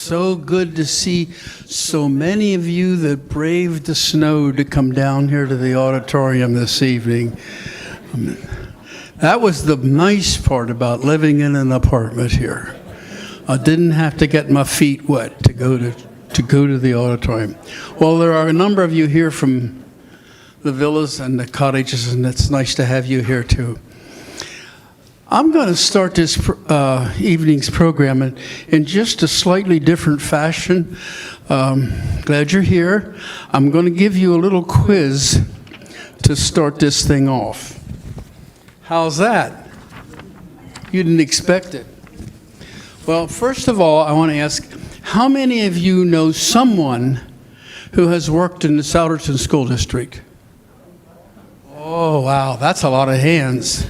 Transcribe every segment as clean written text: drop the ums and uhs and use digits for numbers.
So good to see so many of you that braved the snow to come down here to the auditorium this evening. That was the nice part about living in an apartment here. I didn't have to get my feet wet to go to the auditorium. Well, there are a number of you here from the villas and the cottages, and it's nice to have you here too. I'm going to start this evening's program in just a slightly different fashion. Glad you're here. I'm going to give you a little quiz to start this thing off. How's that? You didn't expect it. Well, first of all, I want to ask, how many of you know someone who has worked in the Souderton School District? Oh, wow, that's a lot of hands.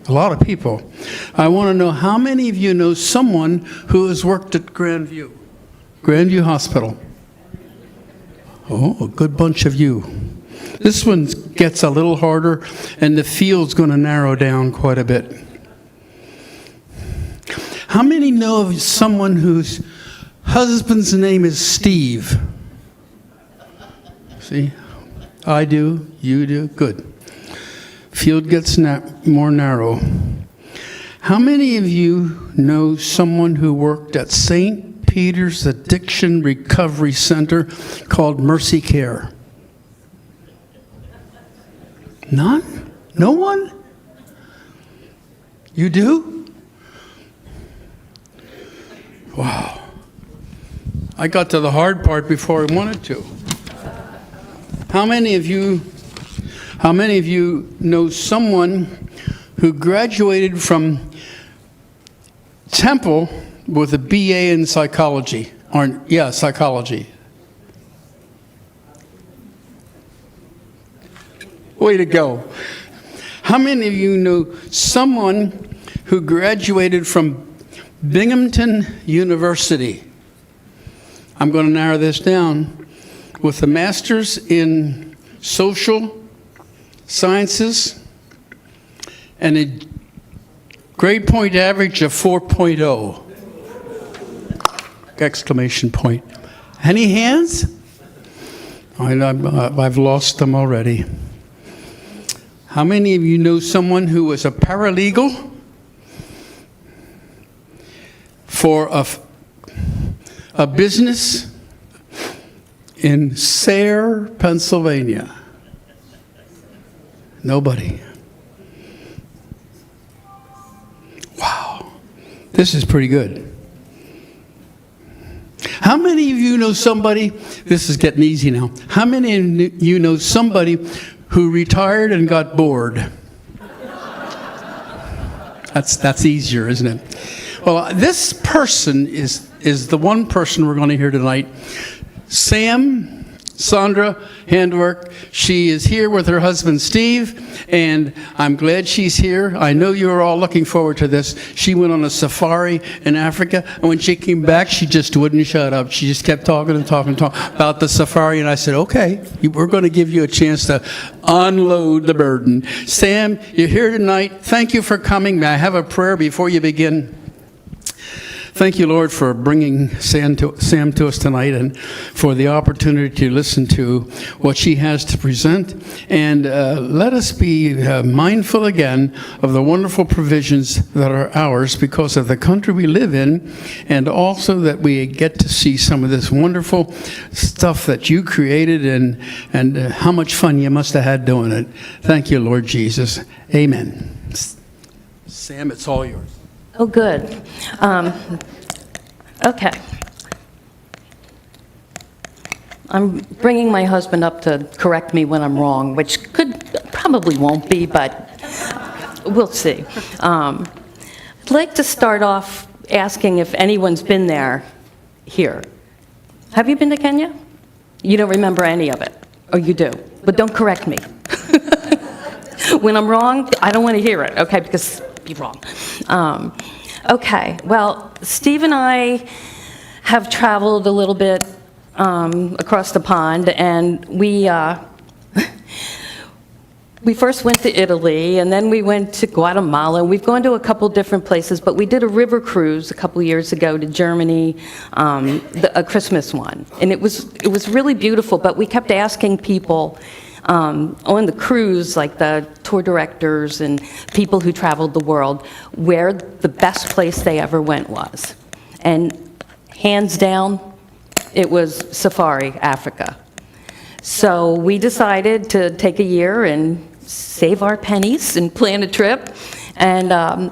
A lot of people. I want to know how many of you know someone who has worked at Grandview Hospital. Oh, a good bunch of you. This one gets a little harder, and the field's going to narrow down quite a bit. How many know of someone whose husband's name is Steve? See? I do, you do, good. Field gets more narrow. How many of you know someone who worked at St. Peter's Addiction Recovery Center called Mercy Care? None? No one? You do? Wow. I got to the hard part before I wanted to. How many of you know someone who graduated from Temple with a BA in psychology? Psychology. Way to go. How many of you know someone who graduated from Binghamton University? I'm going to narrow this down with a master's in social sciences and a grade point average of 4.0. Exclamation point. Any hands? I've lost them already. How many of you know someone who was a paralegal for a business in Sayre, Pennsylvania? Nobody. Wow. This is pretty good. How many of you know somebody, this is getting easy now, how many of you know somebody who retired and got bored? That's easier, isn't it? Well, this person is the one person we're going to hear tonight. Sandra Handwerk. She is here with her husband Steve, and I'm glad she's here. I know you're all looking forward to this. She went on a safari in Africa, and when she came back, she just wouldn't shut up. She just kept talking about the safari, and I said, okay, we're going to give you a chance to unload the burden. Sam, you're here tonight. Thank you for coming. May I have a prayer before you begin? Thank you, Lord, for bringing Sam to us tonight and for the opportunity to listen to what she has to present. And let us be mindful again of the wonderful provisions that are ours because of the country we live in, and also that we get to see some of this wonderful stuff that you created and how much fun you must have had doing it. Thank you, Lord Jesus. Amen. Sam, it's all yours. Oh, good. Okay. I'm bringing my husband up to correct me when I'm wrong, which probably won't be, but we'll see. I'd like to start off asking if anyone's been there here. Have you been to Kenya? You don't remember any of it, or you do, but don't correct me. When I'm wrong, I don't want to hear it, okay, because be wrong. Okay, well, Steve and I have traveled a little bit across the pond, and we We first went to Italy, and then we went to Guatemala. We've gone to a couple different places, but we did a river cruise a couple years ago to Germany, a Christmas one. And it was really beautiful, but we kept asking people on the cruise, like the tour directors and people who traveled the world, where the best place they ever went was. And hands down, it was Safari, Africa. So we decided to take a year and save our pennies and plan a trip. And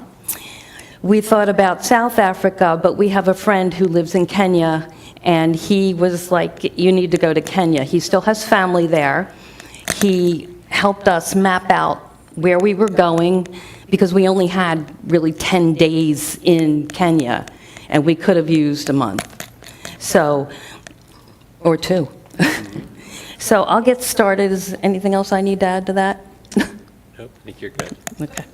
we thought about South Africa, but we have a friend who lives in Kenya, and he was like, you need to go to Kenya. He still has family there. He helped us map out where we were going, because we only had really 10 days in Kenya, and we could have used a month. So, or two. So I'll get started. Is anything else I need to add to that? Nope, I think you're good. Okay.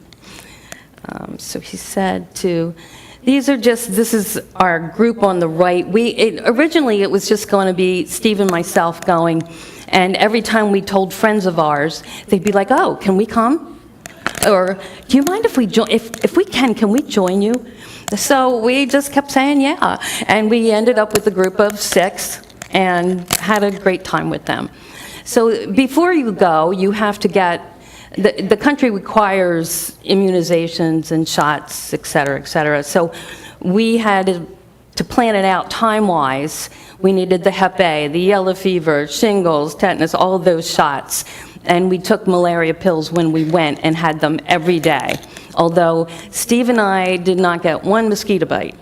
So he said this is our group on the right. Originally it was just going to be Steve and myself going, and every time we told friends of ours, they'd be like, oh, can we come? Or, do you mind if we join, if we can we join you? So we just kept saying yeah, and we ended up with a group of 6 and had a great time with them. So before you go, you have to get, the country requires immunizations and shots, et cetera, et cetera. So we had to plan it out time-wise. We needed the Hep A, the yellow fever, shingles, tetanus, all of those shots. And we took malaria pills when we went and had them every day. Although Steve and I did not get one mosquito bite,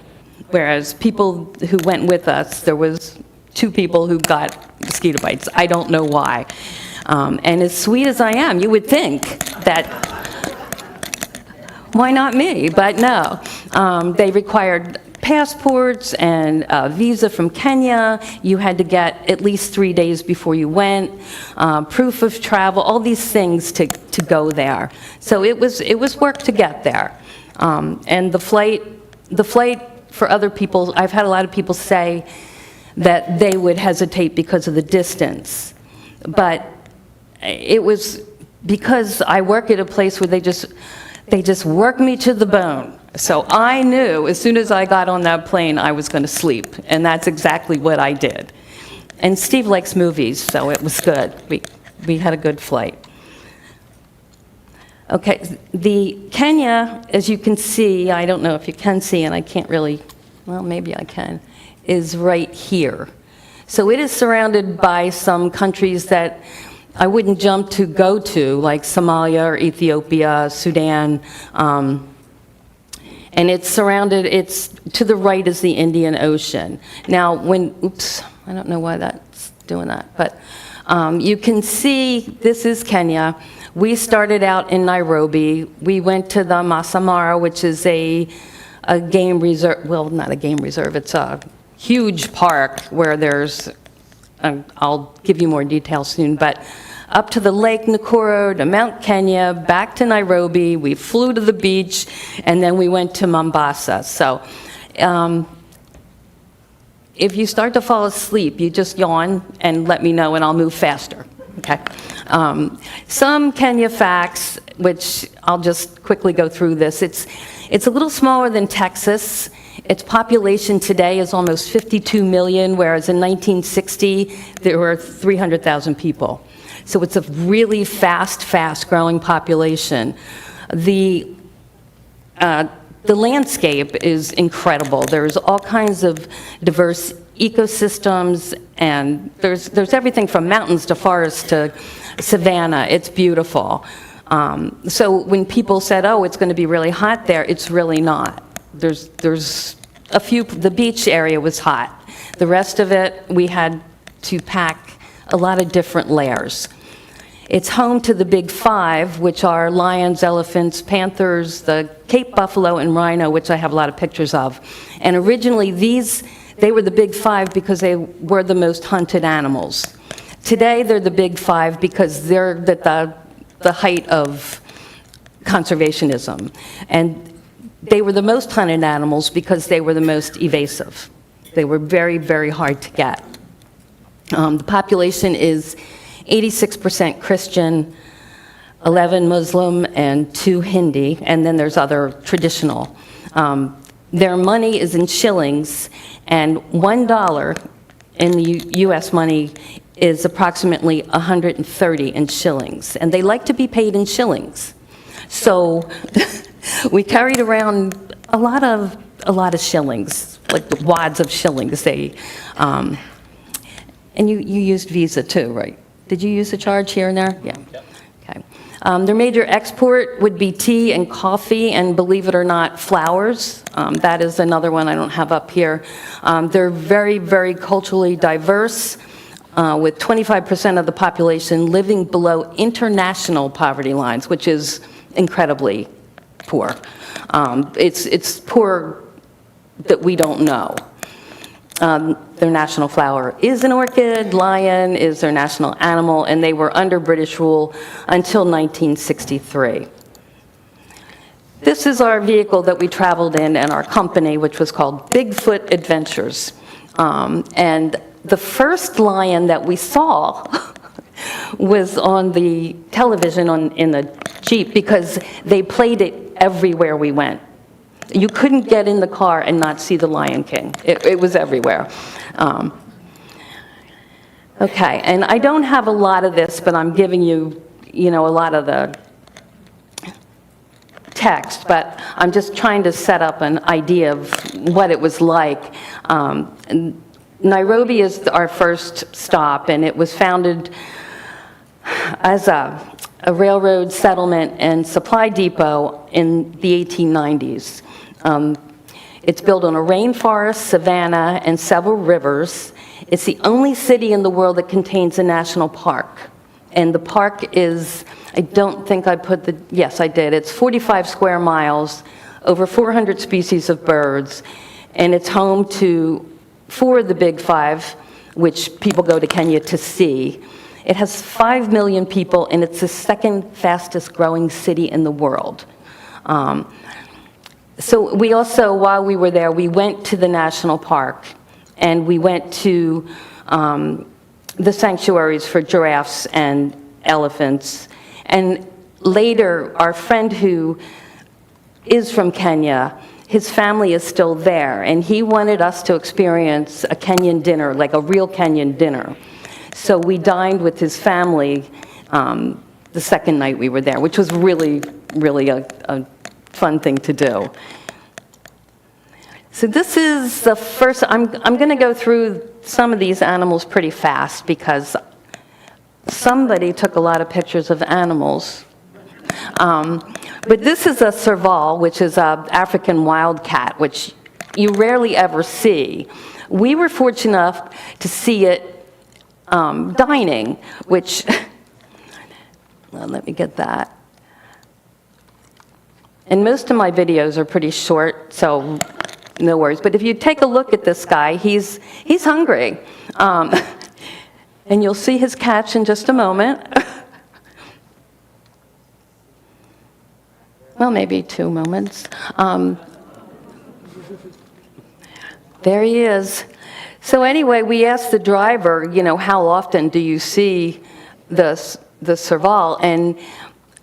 whereas people who went with us, there was 2 people who got mosquito bites. I don't know why. And as sweet as I am, you would think that, why not me? But no. They required passports and a visa from Kenya. You had to get at least 3 days before you went, proof of travel, all these things to go there. So it was work to get there. And the flight for other people, I've had a lot of people say that they would hesitate because of the distance. But it was because I work at a place where they just work me to the bone. So I knew as soon as I got on that plane, I was going to sleep, and that's exactly what I did. And Steve likes movies, so it was good. We had a good flight. Okay, the Kenya, as you can see, I don't know if you can see, and I can't really, well, maybe I can, is right here. So it is surrounded by some countries that I wouldn't jump to go to, like Somalia or Ethiopia, Sudan, and it's to the right is the Indian Ocean. Now, oops, I don't know why that's doing that, but you can see this is Kenya. We started out in Nairobi. We went to the Masai Mara, which is a game reserve, well, not a game reserve, it's a huge park where there's, I'll give you more details soon, but up to the Lake Nakuru, to Mount Kenya, back to Nairobi. We flew to the beach, and then we went to Mombasa. So if you start to fall asleep, you just yawn and let me know, and I'll move faster, okay? Some Kenya facts, which I'll just quickly go through this. It's a little smaller than Texas. Its population today is almost 52 million, whereas in 1960, there were 300,000 people. So it's a really fast-growing population. The landscape is incredible. There's all kinds of diverse ecosystems, and there's everything from mountains to forests to savanna. It's beautiful. So when people said, oh, it's going to be really hot there, it's really not. There's a few, the beach area was hot. The rest of it, we had to pack a lot of different layers. It's home to the Big Five, which are lions, elephants, panthers, the Cape buffalo, and rhino, which I have a lot of pictures of. And originally they were the Big Five because they were the most hunted animals. Today they're the Big Five because they're the height of conservationism. And they were the most hunted animals because they were the most evasive. They were very, very hard to get. The population is 86% Christian. 11 Muslim, and 2 Hindi, and then there's other traditional. Their money is in shillings, and $1 in the U.S. money is approximately 130 in shillings, and they like to be paid in shillings. So we carried around a lot of shillings, like the wads of shillings. And you used Visa too, right? Did you use the charge here and there? Yeah. Okay. Their major export would be tea and coffee, and believe it or not, flowers. That is another one I don't have up here. They're very, very culturally diverse, with 25% of the population living below international poverty lines, which is incredibly poor. It's poor that we don't know. Their national flower is an orchid, lion is their national animal, and they were under British rule until 1963. This is our vehicle that we traveled in and our company, which was called Bigfoot Adventures. And the first lion that we saw was on the television in the Jeep, because they played it everywhere we went. You couldn't get in the car and not see the Lion King. It was everywhere. Okay, and I don't have a lot of this, but I'm giving you, a lot of the text, but I'm just trying to set up an idea of what it was like. Nairobi is our first stop, and it was founded as a railroad settlement and supply depot in the 1890s. It's built on a rainforest, savanna, and several rivers. It's the only city in the world that contains a national park. And the park is, I don't think I put yes, I did. It's 45 square miles, over 400 species of birds, and it's home to 4 of the big 5, which people go to Kenya to see. It has 5 million people, and it's the second fastest growing city in the world. So we also, while we were there, we went to the national park, and we went to the sanctuaries for giraffes and elephants. And later, our friend who is from Kenya, his family is still there, and he wanted us to experience a Kenyan dinner, like a real Kenyan dinner. So we dined with his family the second night we were there, which was really, really a fun thing to do. So this is the first, I'm going to go through some of these animals pretty fast because somebody took a lot of pictures of animals. But this is a serval, which is an African wildcat, which you rarely ever see. We were fortunate enough to see it dining, which, well, let me get that. And most of my videos are pretty short, so no worries. But if you take a look at this guy, he's hungry. And you'll see his catch in just a moment. Well, maybe 2 moments. There he is. So anyway, we asked the driver, how often do you see the serval? And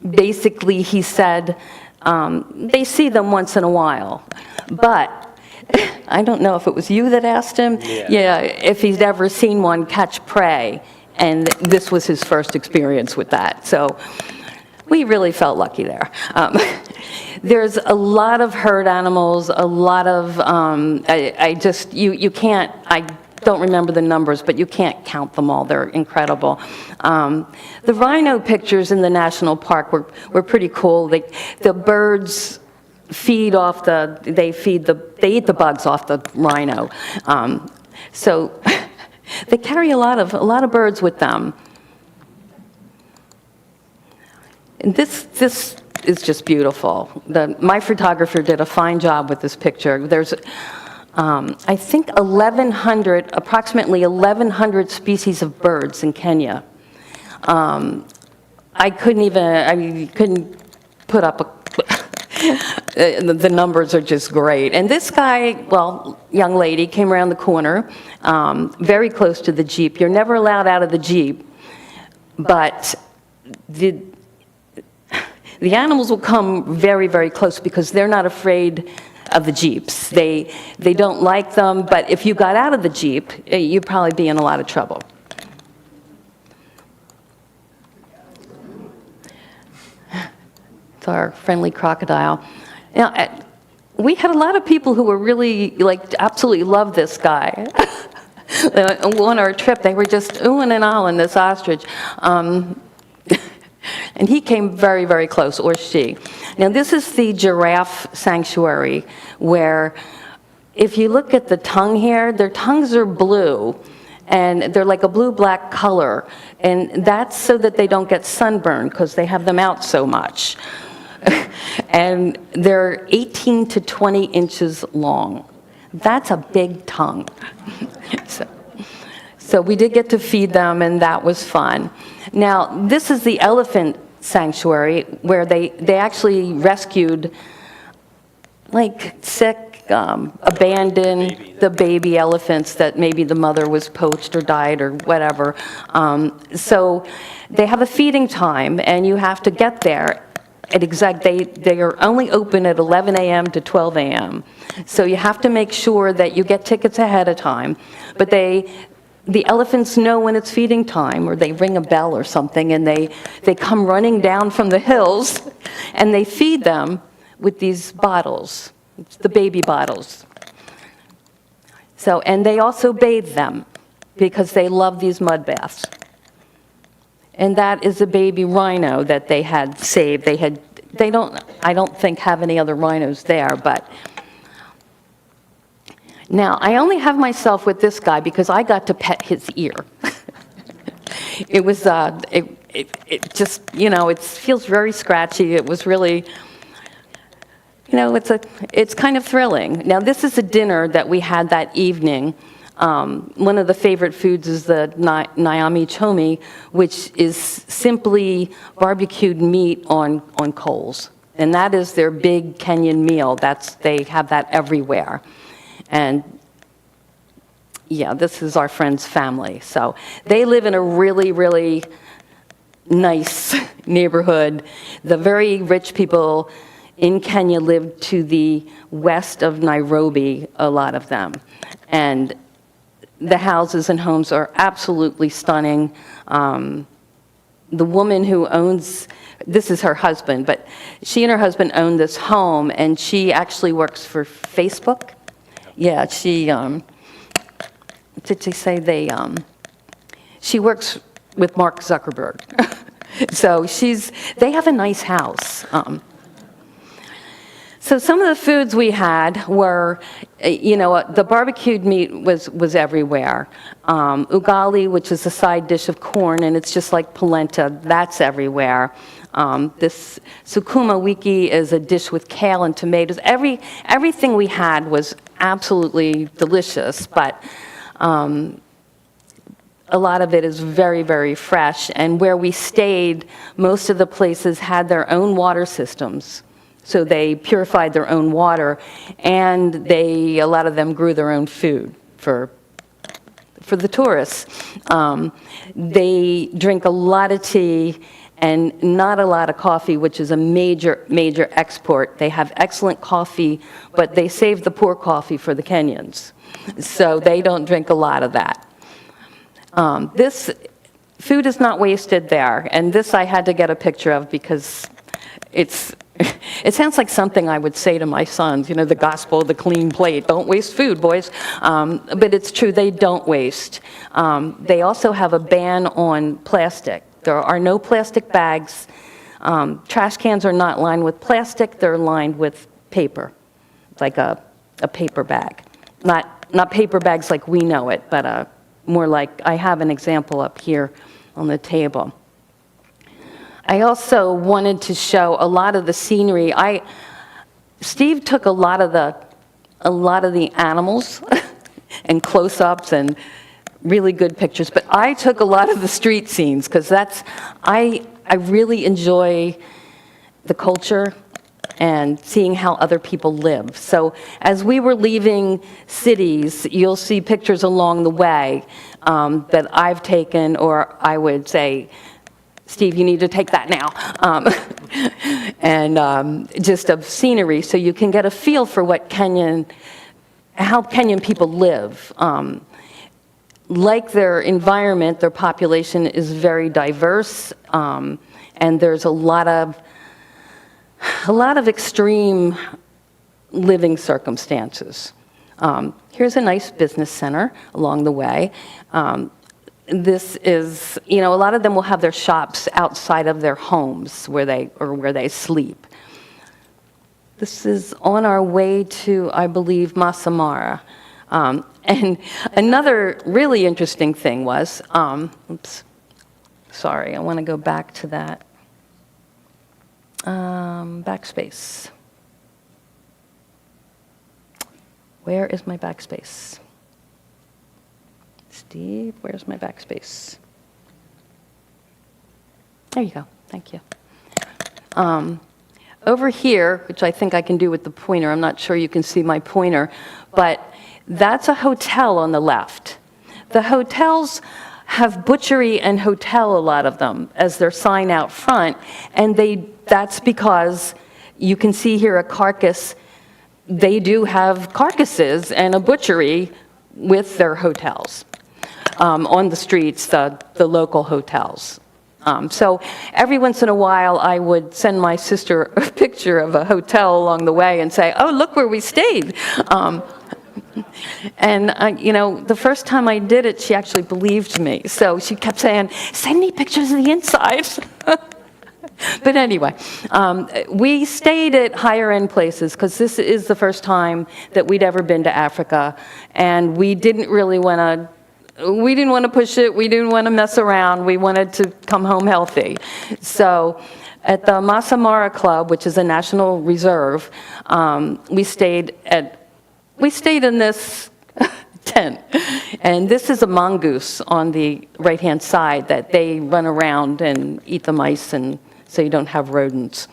basically he said, they see them once in a while. But I don't know if it was you that asked him. Yeah, if he's ever seen one catch prey. And this was his first experience with that. So we really felt lucky there. There's a lot of herd animals, a lot of, you can't, I don't remember the numbers, but you can't count them all. They're incredible. The rhino pictures in the national park were pretty cool. The birds feed off they eat the bugs off the rhino. So they carry a lot of birds with them. And this is just beautiful. My photographer did a fine job with this picture. There's, I think, approximately 1,100 species of birds in Kenya. I couldn't put up the numbers are just great. And this guy, young lady, came around the corner, very close to the Jeep. You're never allowed out of the Jeep, but the animals will come very, very close because they're not afraid of the Jeeps. They don't like them, but if you got out of the Jeep, you'd probably be in a lot of trouble. It's our friendly crocodile. Now, we had a lot of people who were really, like, absolutely loved this guy. On our trip, they were just oohing and ahhing this ostrich. And he came very, very close, or she. Now, this is the giraffe sanctuary, where if you look at the tongue here, their tongues are blue, and they're like a blue-black color. And that's so that they don't get sunburned, because they have them out so much. And they're 18 to 20 inches long. That's a big tongue. So we did get to feed them, and that was fun. Now, this is the elephant sanctuary, where they actually rescued, like, sick, abandoned, the baby elephants that maybe the mother was poached or died or whatever. So they have a feeding time, and you have to get there at they are only open at 11 a.m. to 12 a.m. So you have to make sure that you get tickets ahead of time. But the elephants know when it's feeding time, or they ring a bell or something, and they come running down from the hills, and they feed them with these bottles. It's the baby bottles. So, and they also bathe them, because they love these mud baths. And that is a baby rhino that they had saved. I don't think have any other rhinos there, but. Now, I only have myself with this guy because I got to pet his ear. It was, it just, it feels very scratchy. It was really, it's kind of thrilling. Now, this is a dinner that we had that evening. One of the favorite foods is the Nyami chomi, which is simply barbecued meat on coals. And that is their big Kenyan meal. They have that everywhere. And yeah, this is our friend's family. So they live in a really, really nice neighborhood. The very rich people in Kenya live to the west of Nairobi, a lot of them. And the houses and homes are absolutely stunning. The woman who owns, this is her husband, but she and her husband own this home, and she actually works for Facebook. Yeah, she, did she say she works with Mark Zuckerberg. So they have a nice house. So some of the foods we had were, the barbecued meat was everywhere. Ugali, which is a side dish of corn, and it's just like polenta, that's everywhere. This sukuma wiki is a dish with kale and tomatoes. Everything we had was absolutely delicious, but a lot of it is very, very fresh. And where we stayed, most of the places had their own water systems. So they purified their own water, and a lot of them grew their own food for the tourists. They drink a lot of tea and not a lot of coffee, which is a major, major export. They have excellent coffee, but they save the poor coffee for the Kenyans. So they don't drink a lot of that. This food is not wasted there, and this I had to get a picture of because it sounds like something I would say to my sons, the gospel, the clean plate. Don't waste food, boys. But it's true, they don't waste. They also have a ban on plastic. There are no plastic bags. Trash cans are not lined with plastic. They're lined with paper, like a paper bag. Not paper bags like we know it, but more like, I have an example up here on the table. I also wanted to show a lot of the scenery. Steve took a lot of the animals and close-ups and really good pictures, but I took a lot of the street scenes because I really enjoy the culture and seeing how other people live. So as we were leaving cities, you'll see pictures along the way that I've taken, or I would say Steve, you need to take that now. And just of scenery, so you can get a feel for how Kenyan people live. Like their environment, their population is very diverse, and there's a lot of extreme living circumstances. Here's a nice business center along the way. This is, a lot of them will have their shops outside of their homes where they sleep. This is on our way to, I believe, Masamara. And another really interesting thing was, sorry, I want to go back to that. Backspace. Where is my backspace? Steve, where's my backspace? There you go, thank you. Over here, which I think I can do with the pointer, I'm not sure you can see my pointer, but that's a hotel on the left. The hotels have butchery and hotel, a lot of them, as their sign out front, and that's because you can see here a carcass. They do have carcasses and a butchery with their hotels on the streets, the local hotels. So every once in a while, I would send my sister a picture of a hotel along the way and say, "Oh, look where we stayed." And, the first time I did it, she actually believed me. So she kept saying, "Send me pictures of the inside." But anyway, we stayed at higher-end places because this is the first time that we'd ever been to Africa, and we didn't want to push it. We didn't want to mess around. We wanted to come home healthy. So at the Masamara Club, which is a national reserve, we stayed in this tent. And this is a mongoose on the right-hand side that they run around and eat the mice, and so you don't have rodents.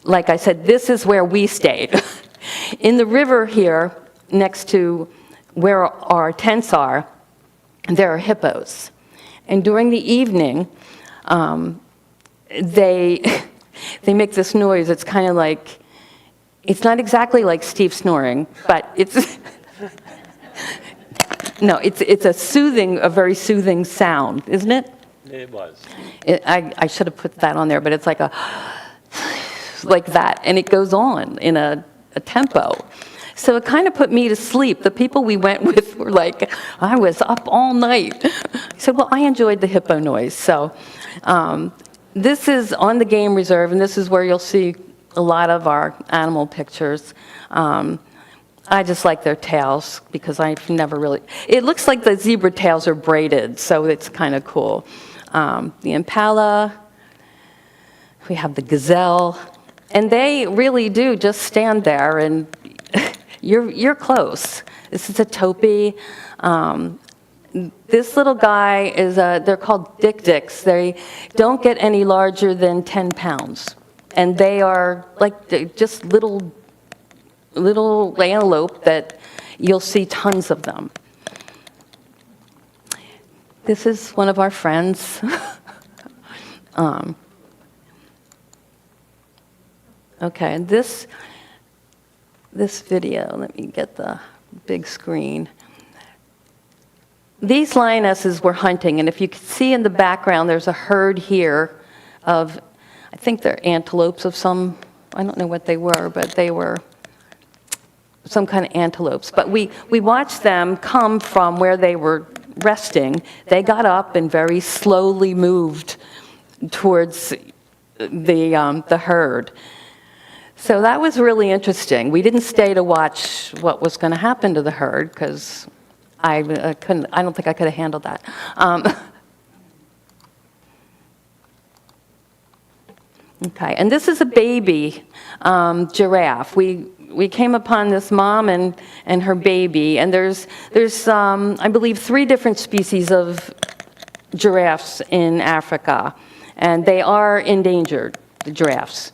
Like I said, this is where we stayed. In the river here, next to where our tents are, there are hippos. And during the evening, they make this noise. It's kind of like, it's not exactly like Steve snoring, but it's, no, it's a very soothing sound, isn't it? It was. I should have put that on there, but it's like like that, and it goes on in a tempo. So it kind of put me to sleep. The people we went with were like, I was up all night. I said, well, I enjoyed the hippo noise. So this is on the game reserve, and this is where you'll see a lot of our animal pictures. I just like their tails because I've never really, it looks like the zebra tails are braided, so it's kind of cool. The impala, we have the gazelle, and they really do just stand there and you're close. This is a topi. This little guy is they're called dik-diks. They don't get any larger than 10 pounds. And they are like just little antelope that you'll see tons of them. This is one of our friends. Okay, and this video, let me get the big screen. These lionesses were hunting, and if you can see in the background, there's a herd here of, I think they're antelopes of some, I don't know what they were, but they were some kind of antelopes. But we watched them come from where they were resting. They got up and very slowly moved towards the herd. So that was really interesting. We didn't stay to watch what was going to happen to the herd because I don't think I could have handled that. Okay, and this is a baby giraffe. We came upon this mom and her baby, and there's I believe 3 different species of giraffes in Africa, and they are endangered, the giraffes.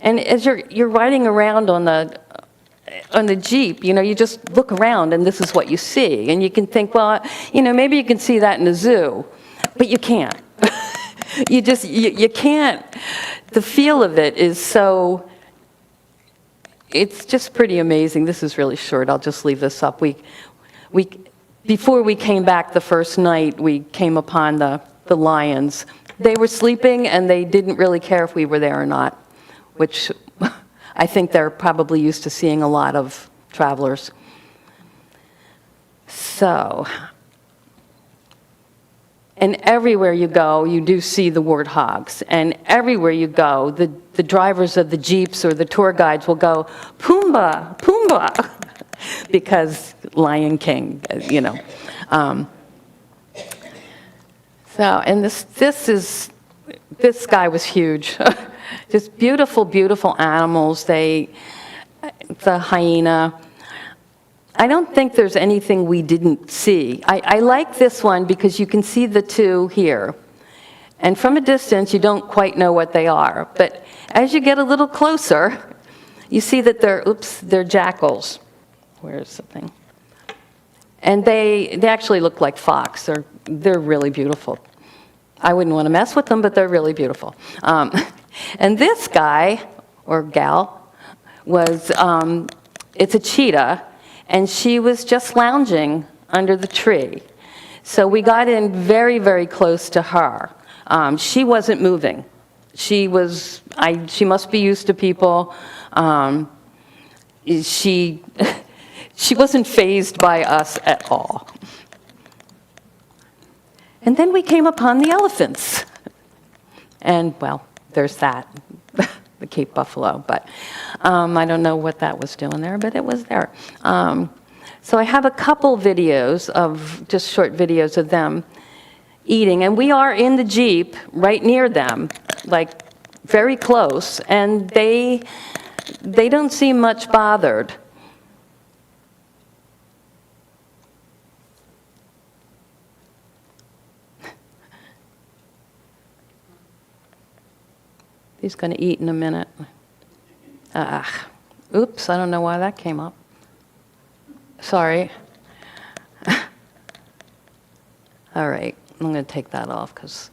And as you're riding around on the Jeep, you just look around and this is what you see. And you can think, well, maybe you can see that in a zoo. but you can't. You can't. The feel of it is so, it's just pretty amazing. This is really short. I'll just leave this up. Before we came back the first night, we came upon the lions. They were sleeping, and they didn't really care if we were there or not, which I think they're probably used to seeing a lot of travelers. So, and everywhere you go, you do see the warthogs. And everywhere you go, the drivers of the Jeeps or the tour guides will go, Pumbaa, Pumbaa, because Lion King, you know. And this guy was huge. Just beautiful, beautiful animals. The hyena. I don't think there's anything we didn't see. I like this one because you can see the two here. And from a distance, you don't quite know what they are. But as you get a little closer, you see that they're jackals. Where's the thing? And they actually look like fox. They're really beautiful. I wouldn't want to mess with them, but they're really beautiful. And this guy, or gal, it's a cheetah, and she was just lounging under the tree. So we got in very, very close to her. She wasn't moving. She must be used to people. She wasn't fazed by us at all. And then we came upon the elephants. And, well, there's that, the Cape Buffalo. But I don't know what that was doing there, but it was there. So I have a couple videos just short videos of them eating. And we are in the Jeep right near them, like very close. And they don't seem much bothered. He's going to eat in a minute. Oops, I don't know why that came up. Sorry. All right, I'm going to take that off because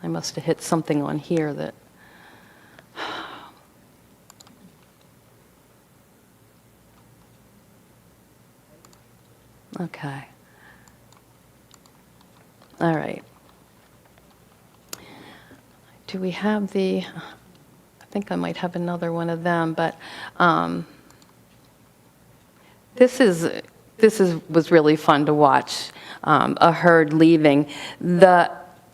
I must have hit something on here that... Okay. All right. Do we have I think I might have another one of them, but this was really fun to watch, a herd leaving. The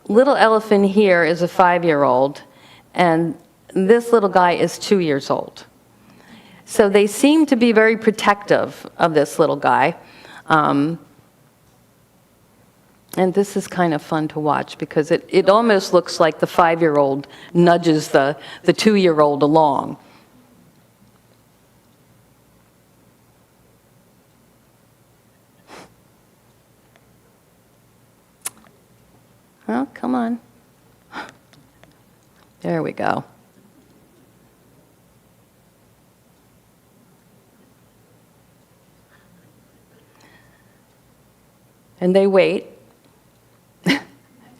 little elephant here is a 5-year-old, and this little guy is 2 years old. So they seem to be very protective of this little guy. And this is kind of fun to watch because it almost looks like the 5-year-old nudges the 2-year-old along. Oh, come on. There we go. And they wait.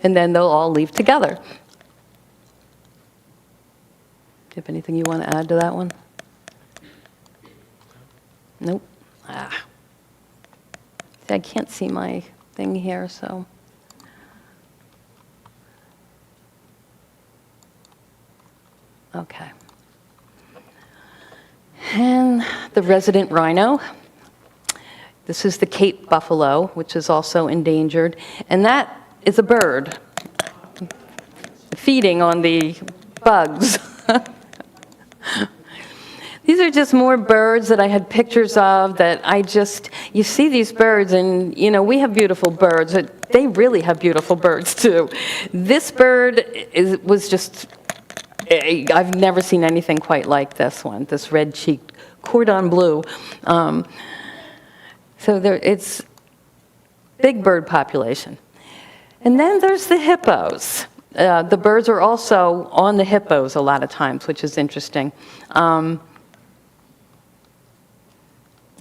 And then they'll all leave together. Do you have anything you want to add to that one? Nope. I can't see my thing here, so. Okay. And the resident rhino. This is the Cape buffalo, which is also endangered. And that is a bird feeding on the bugs. These are just more birds that I had pictures of that you see these birds and, we have beautiful birds. They really have beautiful birds too. This bird was just, I've never seen anything quite like this one, this red-cheeked cordon bleu. So it's big bird population. And then there's the hippos. The birds are also on the hippos a lot of times, which is interesting.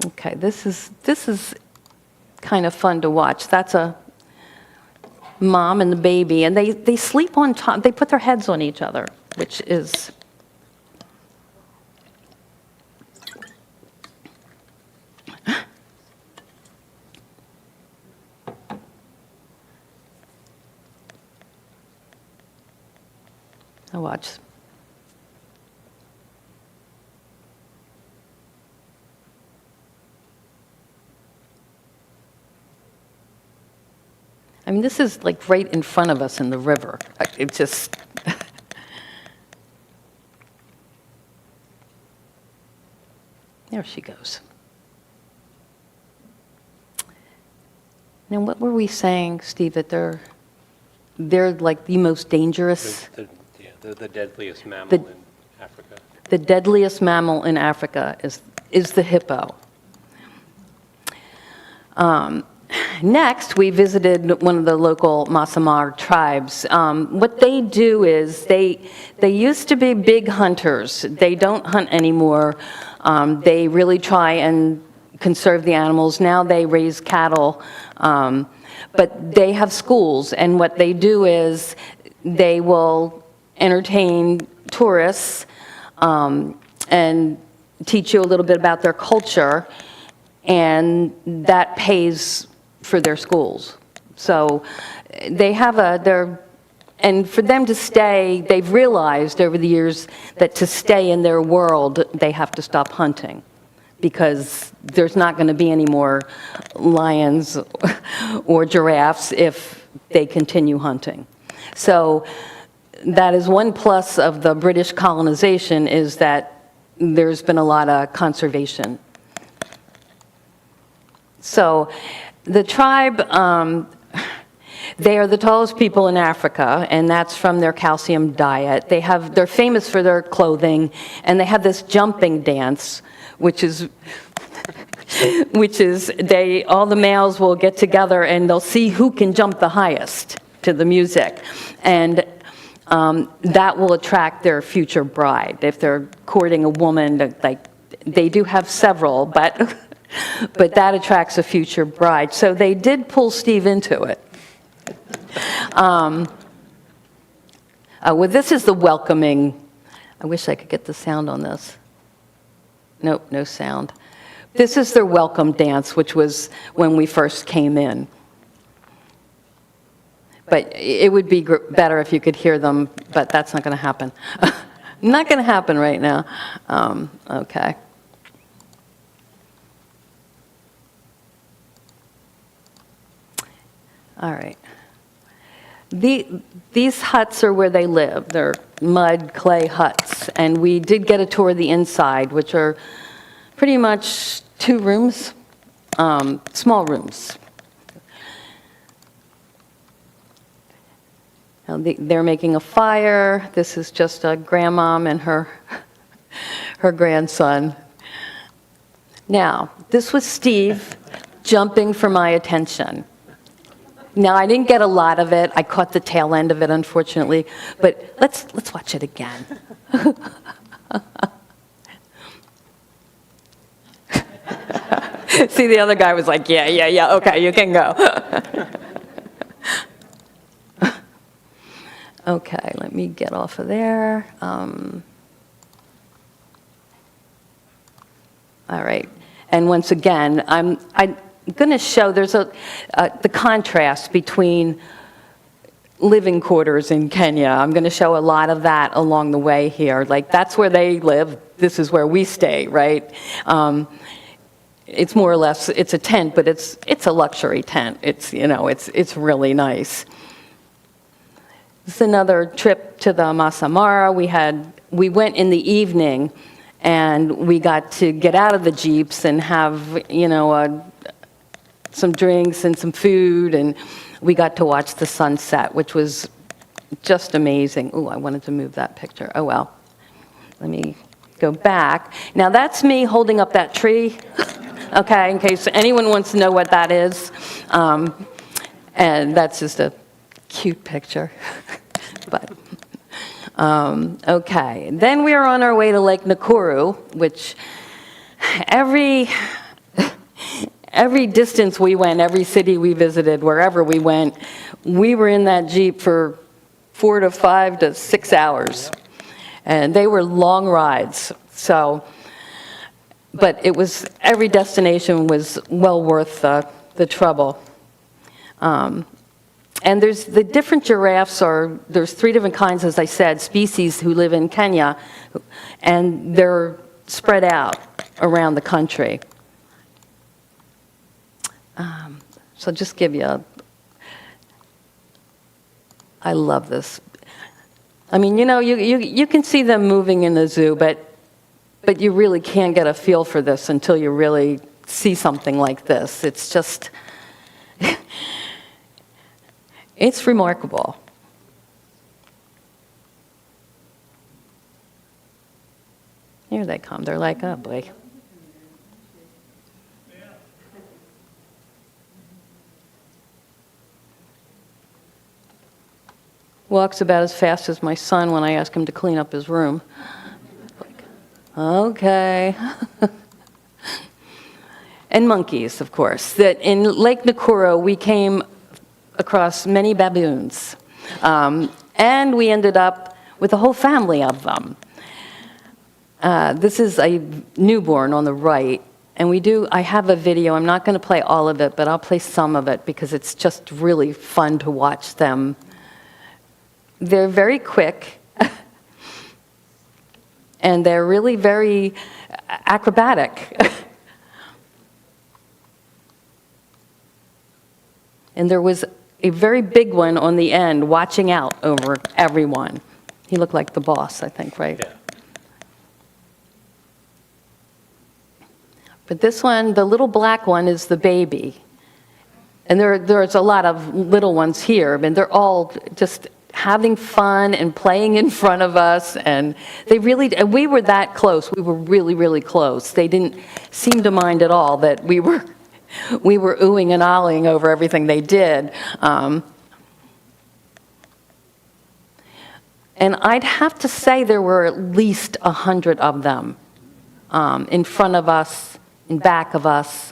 Okay, this is kind of fun to watch. That's mom and the baby, and they sleep on top, they put their heads on each other, which is... Now watch. I mean, this is like right in front of us in the river. It just... There she goes. Now, what were we saying, Steve, that they're like the most dangerous? They're the deadliest mammal The- in Africa. The deadliest mammal in Africa is the hippo. Next, we visited one of the local Maasai tribes. What they do is they used to be big hunters. They don't hunt anymore. They really try and conserve the animals. Now they raise cattle, but they have schools, and what they do is they will entertain tourists and teach you a little bit about their culture, and that pays for their schools. So they have and for them to stay, they've realized over the years that to stay in their world, they have to stop hunting, because there's not going to be any more lions or giraffes if they continue hunting. So that is one plus of the British colonization, is that there's been a lot of conservation. So the tribe, they are the tallest people in Africa, and that's from their calcium diet. They're famous for their clothing, and they have this jumping dance, which is all the males will get together and they'll see who can jump the highest to the music. And that will attract their future bride. If they're courting a woman, they do have several, but that attracts a future bride. So they did pull Steve into it. Well, this is the welcoming. I wish I could get the sound on this. Nope, no sound. This is their welcome dance, which was when we first came in. But it would be better if you could hear them, but that's not going to happen. Not going to happen right now. Okay. All right. These huts are where they live. They're mud, clay huts. And we did get a tour of the inside, which are pretty much 2 rooms, small rooms. Now they're making a fire. This is just a grandmom and her grandson. Now, this was Steve jumping for my attention. Now, I didn't get a lot of it. I caught the tail end of it, unfortunately. But let's watch it again. See, the other guy was like, yeah, okay, you can go. Okay, let me get off of there. All right. And once again, I'm going to show there's the contrast between living quarters in Kenya. I'm going to show a lot of that along the way here. Like, that's where they live. This is where we stay, right? It's more or less, it's a tent, but it's a luxury tent. It's, it's really nice. This is another trip to the Masai Mara. We went in the evening, and we got to get out of the jeeps and have, some drinks and some food, and we got to watch the sunset, which was just amazing. Ooh, I wanted to move that picture. Oh, well. Let me go back. Now, that's me holding up that tree, okay, in case anyone wants to know what that is. And that's just a cute picture. But okay. Then we are on our way to Lake Nakuru, which every distance we went, every city we visited, wherever we went, we were in that Jeep for 4 to 5 to 6 hours. And they were long rides, so, but it was, every destination was well worth the trouble. And there's the different giraffes there's 3 different kinds, as I said, species who live in Kenya, and they're spread out around the country. So just give you I love this. I mean, you know, you can see them moving in the zoo, but you really can't get a feel for this until you really see something like this. It's just, it's remarkable. Here they come. They're like, oh boy. Walks about as fast as my son when I ask him to clean up his room. Like, okay. And monkeys, of course. That in Lake Nakuru, we came across many baboons. And we ended up with a whole family of them. This is a newborn on the right. And I have a video. I'm not going to play all of it, but I'll play some of it because it's just really fun to watch them. They're very quick, and they're really very acrobatic. And there was a very big one on the end watching out over everyone. He looked like the boss, I think, right? Yeah. But this one, the little black one, is the baby. And there's a lot of little ones here, and they're all just having fun and playing in front of us, and we were that close. We were really, really close. They didn't seem to mind at all that we were oohing and ahhing over everything they did. And I'd have to say there were at least 100 of them in front of us, in back of us.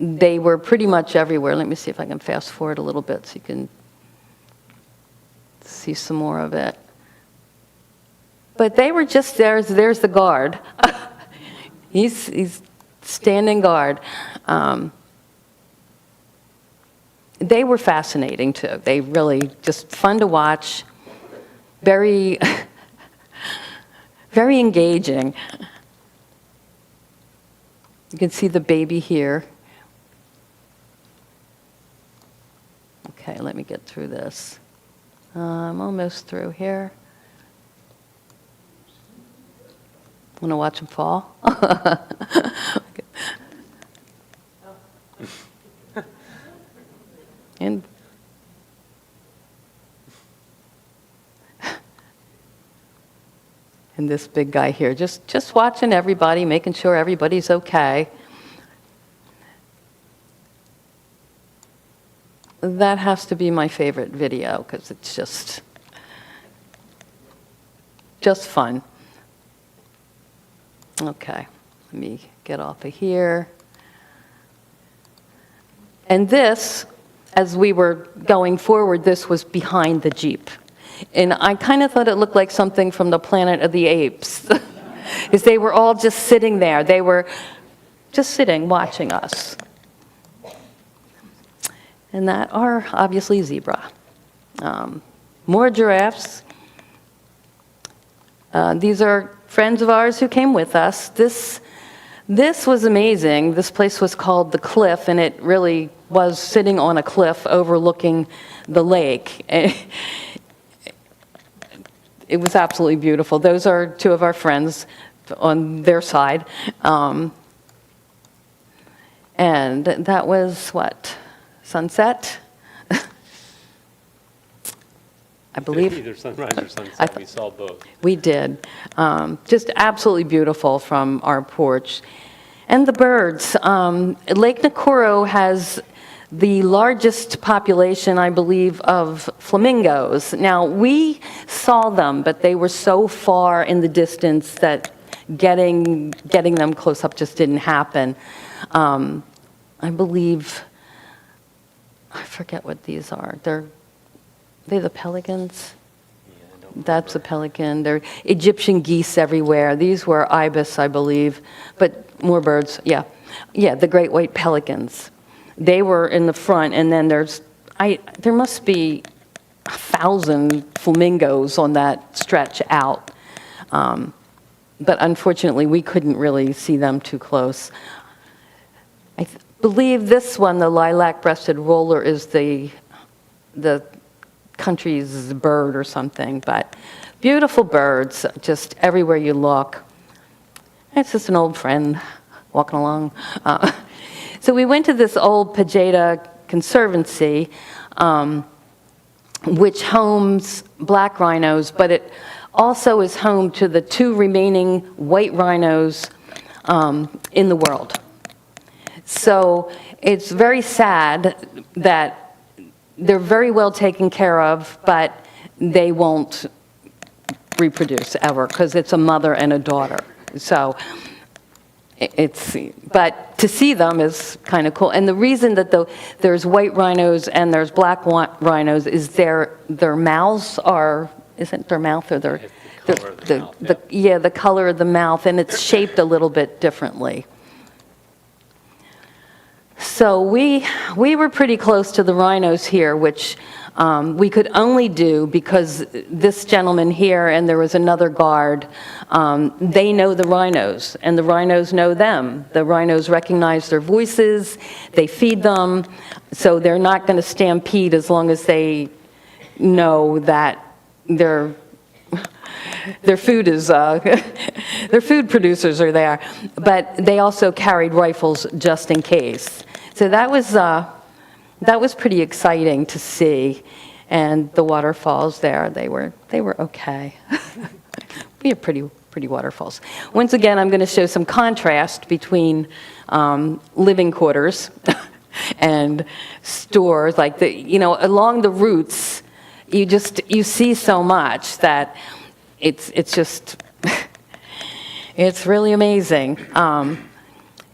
They were pretty much everywhere. Let me see if I can fast forward a little bit so you can see some more of it. But they were just there. There's the guard. He's standing guard. They were fascinating too. They really just fun to watch. Very, very engaging. You can see the baby here. Okay, let me get through this. I'm almost through here. Want to watch them fall? And this big guy here, just watching everybody, making sure everybody's okay. That has to be my favorite video because it's just fun. Okay, let me get off of here. And this, as we were going forward, this was behind the Jeep. And I kind of thought it looked like something from the Planet of the Apes. Because they were all just sitting there. They were just sitting, watching us. And that are obviously zebra. More giraffes. These are friends of ours who came with us. This was amazing. This place was called The Cliff, and it really was sitting on a cliff overlooking the lake. It was absolutely beautiful. Those are two of our friends on their side. And that was what? Sunset? I believe. Either sunrise or sunset. We saw both. We did. Just absolutely beautiful from our porch. And the birds. Lake Nakuru has the largest population, I believe, of flamingos. Now, we saw them, but they were so far in the distance that getting them close up just didn't happen. I believe I forget what these are. They the pelicans? That's a pelican. There are Egyptian geese everywhere. These were ibis, I believe, but more birds, yeah. Yeah, the great white pelicans. They were in the front, and then there must be 1,000 flamingos on that stretch out. But unfortunately, we couldn't really see them too close. I believe this one, the lilac-breasted roller, is the country's bird or something, but beautiful birds just everywhere you look. It's just an old friend walking along. So we went to this old Pajeda Conservancy, which homes black rhinos, but it also is home to the 2 remaining white rhinos in the world. So it's very sad that they're very well taken care of, but they won't reproduce ever because it's a mother and a daughter. So but to see them is kind of cool. And the reason that there's white rhinos and there's black rhinos is their mouths are, isn't their mouth or their, The color of the mouth, yeah. the color of the mouth, and it's shaped a little bit differently. So we were pretty close to the rhinos here, which we could only do because this gentleman here and there was another guard, they know the rhinos, and the rhinos know them. The rhinos recognize their voices, they feed them, so they're not going to stampede as long as they know that their food is, their food producers are there. But they also carried rifles just in case. So that was pretty exciting to see. And the waterfalls there, they were okay. We have pretty waterfalls. Once again, I'm going to show some contrast between living quarters and stores. Like along the routes, you see so much that it's just it's really amazing.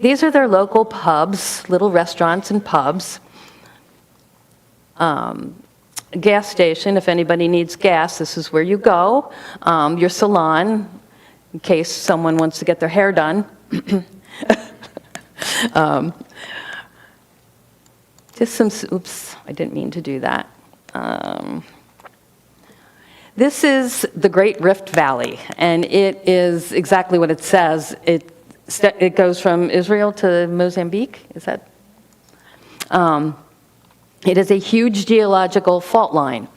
These are their local pubs, little restaurants and pubs. Gas station, if anybody needs gas, this is where you go. Your salon, in case someone wants to get their hair done. Oops, I didn't mean to do that. This is the Great Rift Valley, and it is exactly what it says. It goes from Israel to Mozambique, is that? It is a huge geological fault line.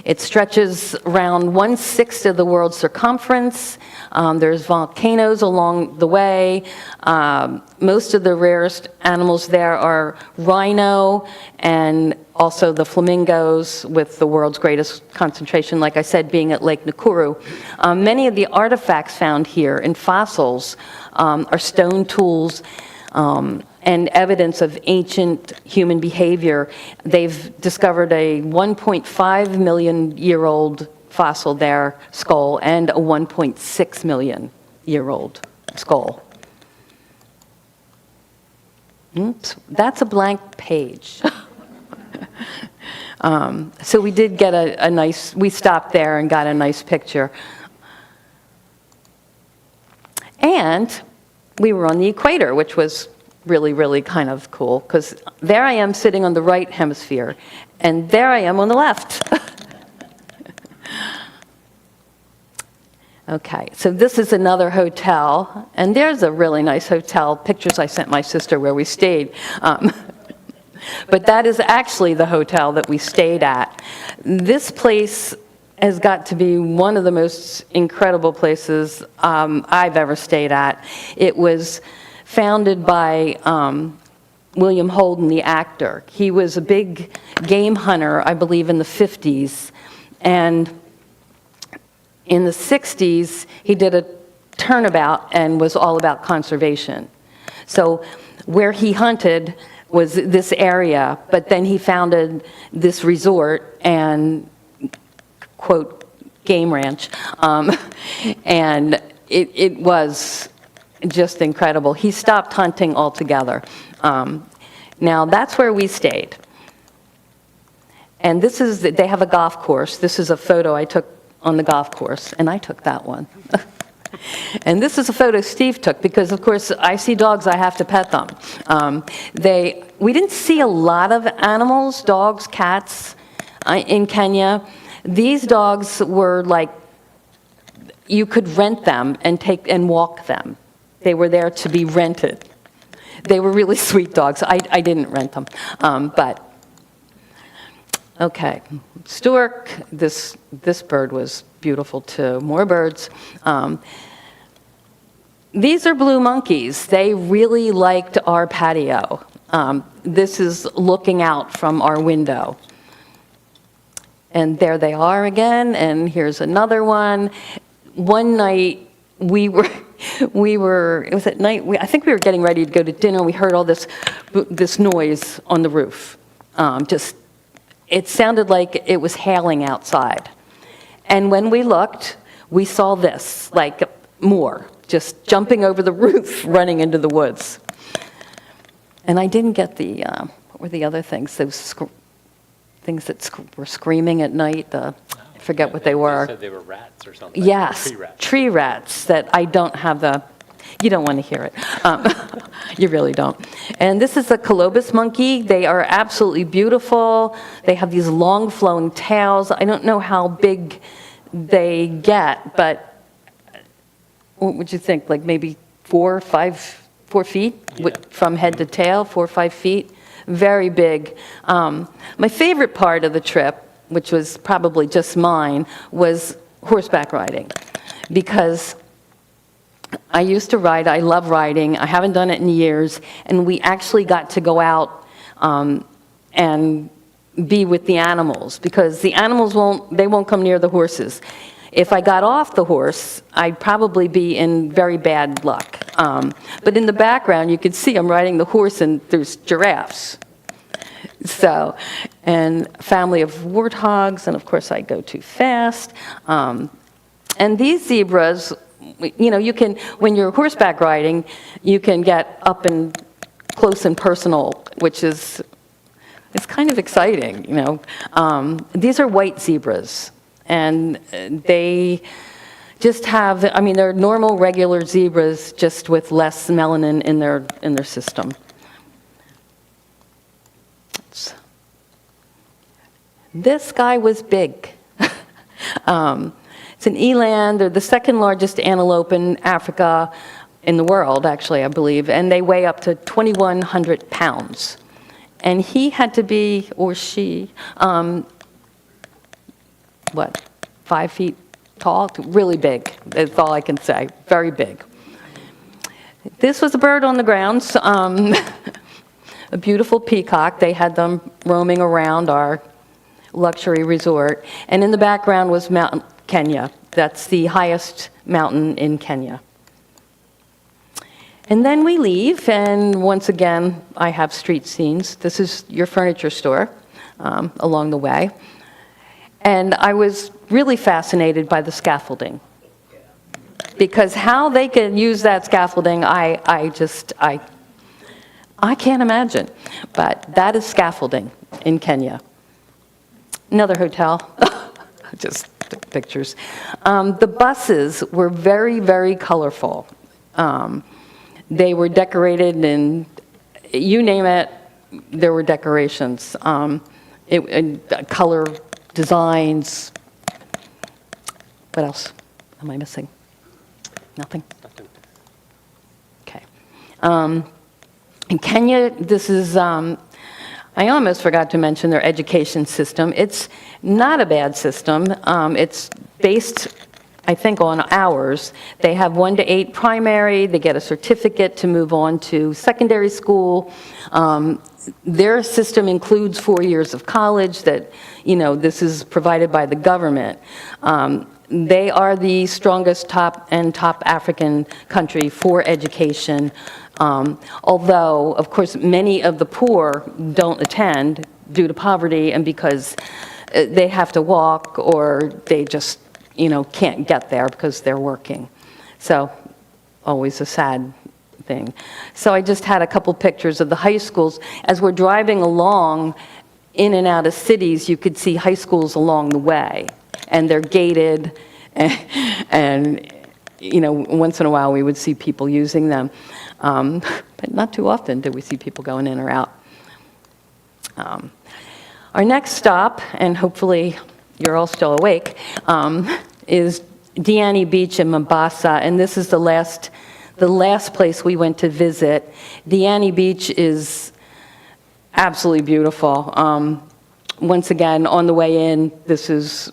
It stretches around 1/6 of the world's circumference. There's volcanoes along the way. Most of the rarest animals there are rhino and also the flamingos, with the world's greatest concentration, like I said, being at Lake Nakuru. Many of the artifacts found here in fossils are stone tools and evidence of ancient human behavior. They've discovered a 1.5 million year old fossil there, skull, and a 1.6 million year old skull. Oops, that's a blank page. So we did get we stopped there and got a nice picture. And we were on the equator, which was really, really kind of cool, because there I am sitting on the right hemisphere, and there I am on the left. Okay, so this is another hotel, and there's a really nice hotel, pictures I sent my sister where we stayed. But that is actually the hotel that we stayed at. This place has got to be one of the most incredible places I've ever stayed at. It was founded by William Holden, the actor. He was a big game hunter, I believe, in the 50s. And in the 60s, he did a turnabout and was all about conservation. So where he hunted was this area, but then he founded this resort and, quote, game ranch. And it was just incredible. He stopped hunting altogether. Now, that's where we stayed. And this is, they have a golf course. This is a photo I took on the golf course, and I took that one. And this is a photo Steve took because, of course, I see dogs, I have to pet them. We didn't see a lot of animals, dogs, cats, in Kenya. These dogs were like, you could rent them and walk them. They were there to be rented. They were really sweet dogs. I didn't rent them, but okay. Stork, this bird was beautiful too. More birds. These are blue monkeys. They really liked our patio. This is looking out from our window. And there they are again, and here's another one. One night, it was at night, I think we were getting ready to go to dinner, we heard all this noise on the roof. It sounded like it was hailing outside. And when we looked, we saw this, like more, just jumping over the roof, running into the woods. And I didn't get what were the other things, those things that were screaming at night, I forget what they were. They said they were rats or something. Yes, tree rats that I don't have you don't want to hear it. You really don't. And this is a colobus monkey. They are absolutely beautiful. They have these long flowing tails. I don't know how big they get, but what would you think? Like maybe 4 feet from head to tail, 4 or 5 feet. Very big. My favorite part of the trip, which was probably just mine, was horseback riding. Because I used to ride, I love riding, I haven't done it in years, and we actually got to go out and be with the animals, because the animals won't come near the horses. If I got off the horse, I'd probably be in very bad luck. But in the background, you could see I'm riding the horse, and there's giraffes. So, and family of warthogs, and of course I go too fast. And these zebras, you can, when you're horseback riding, you can get up and close and personal, which is, it's kind of exciting, These are white zebras, and they just have, they're normal, regular zebras, just with less melanin in their system. This guy was big. It's an eland. They're the second largest antelope in Africa, in the world, actually, I believe, and they weigh up to 2,100 pounds. And he had to be, or she, 5 feet tall? Really big, that's all I can say, very big. This was a bird on the grounds, a beautiful peacock. They had them roaming around our luxury resort. And in the background was Mount Kenya. That's the highest mountain in Kenya. And then we leave, and once again, I have street scenes. This is your furniture store along the way. And I was really fascinated by the scaffolding. Because how they can use that scaffolding, I can't imagine. But that is scaffolding in Kenya. Another hotel, just pictures. The buses were very, very colorful. They were decorated in, you name it, there were decorations. Color designs. What else am I missing? Nothing? Okay. In Kenya, this is, I almost forgot to mention their education system. It's not a bad system. It's based, I think, on hours. They have 1 to 8 primary. They get a certificate to move on to secondary school. Their system includes 4 years of college that, this is provided by the government. They are the strongest top African country for education. Although, of course, many of the poor don't attend due to poverty and because they have to walk or they just, can't get there because they're working. So, always a sad thing. So I just had a couple pictures of the high schools. As we're driving along, in and out of cities, you could see high schools along the way, and they're gated, and once in a while we would see people using them, but not too often did we see people going in or out. Our next stop, and hopefully you're all still awake, is Diani Beach in Mombasa, and this is the last place we went to visit. Diani Beach is absolutely beautiful. Once again, on the way in, this is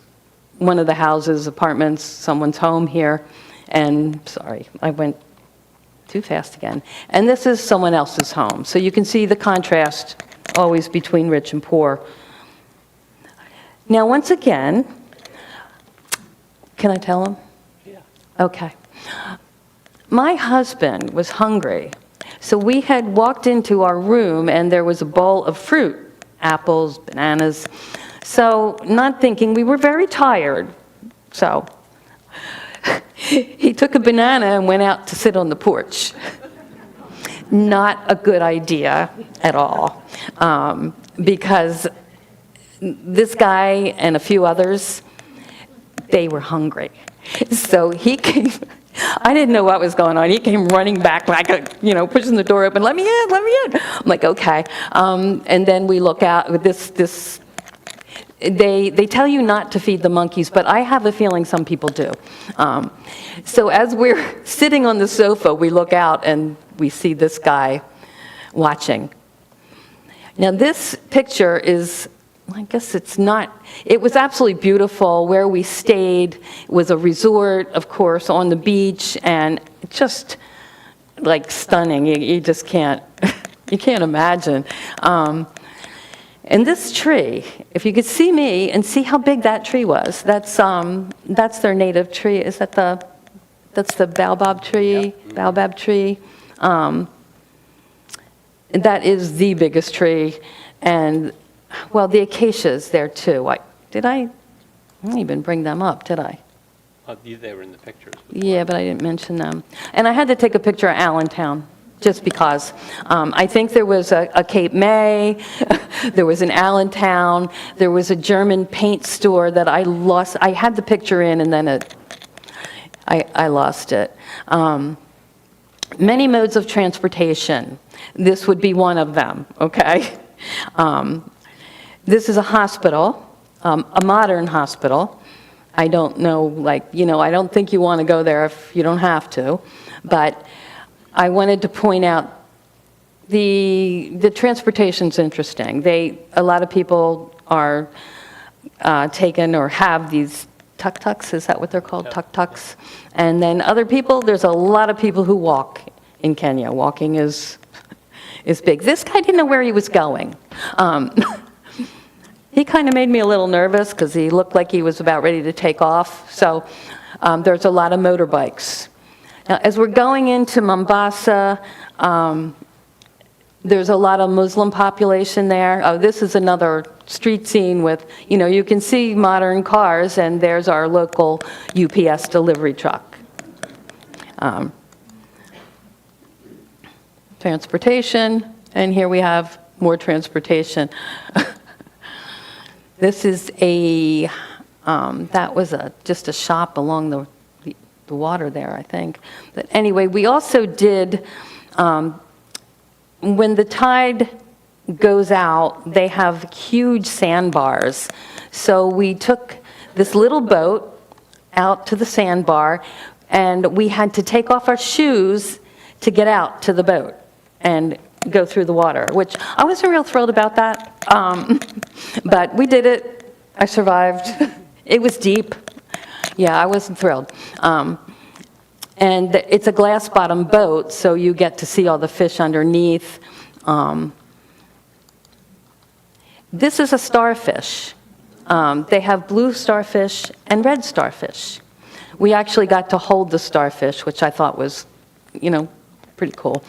one of the houses, apartments, someone's home here, and sorry, I went too fast again. And this is someone else's home. So you can see the contrast always between rich and poor. Now, once again, can I tell him? Yeah. Okay. My husband was hungry, so we had walked into our room and there was a bowl of fruit, apples, bananas. So, not thinking, we were very tired. So, he took a banana and went out to sit on the porch. Not a good idea at all, because this guy and a few others, they were hungry. So he came, I didn't know what was going on. He came running back, like, pushing the door open, let me in, let me in. I'm like, okay. And then we look out with this, they tell you not to feed the monkeys, but I have a feeling some people do. So as we're sitting on the sofa, we look out and we see this guy watching. Now this picture is, I guess it's not, it was absolutely beautiful. Where we stayed was a resort, of course, on the beach, and just like stunning. You just can't, you can't imagine. And this tree, if you could see me and see how big that tree was, that's their native tree. Is that that's the baobab tree? Yep. Baobab tree. That is the biggest tree, and well, the acacias there too. I didn't even bring them up, did I? They were in the pictures. Yeah, but I didn't mention them. And I had to take a picture of Allentown, just because. I think there was a Cape May, there was an Allentown, there was a German paint store that I lost. I had the picture in, and then I lost it. Many modes of transportation. This would be one of them, okay? This is a hospital, a modern hospital. I don't know, I don't think you want to go there if you don't have to. But I wanted to point out the transportation's interesting. A lot of people are taken or have these tuk-tuks, is that what they're called, tuk-tuks? And then other people, there's a lot of people who walk in Kenya. Walking is big. This guy didn't know where he was going. He kind of made me a little nervous because he looked like he was about ready to take off. So there's a lot of motorbikes. Now, as we're going into Mombasa, there's a lot of Muslim population there. Oh, this is another street scene with, you can see modern cars, and there's our local UPS delivery truck. Transportation, and here we have more transportation. This is that was just a shop along the water there, I think. But anyway, we also did, when the tide goes out, they have huge sandbars. So we took this little boat out to the sandbar, and we had to take off our shoes to get out to the boat and go through the water, which I wasn't real thrilled about that. But we did it. I survived. It was deep. Yeah, I wasn't thrilled. And it's a glass-bottom boat, so you get to see all the fish underneath. This is a starfish. They have blue starfish and red starfish. We actually got to hold the starfish, which I thought was, pretty cool.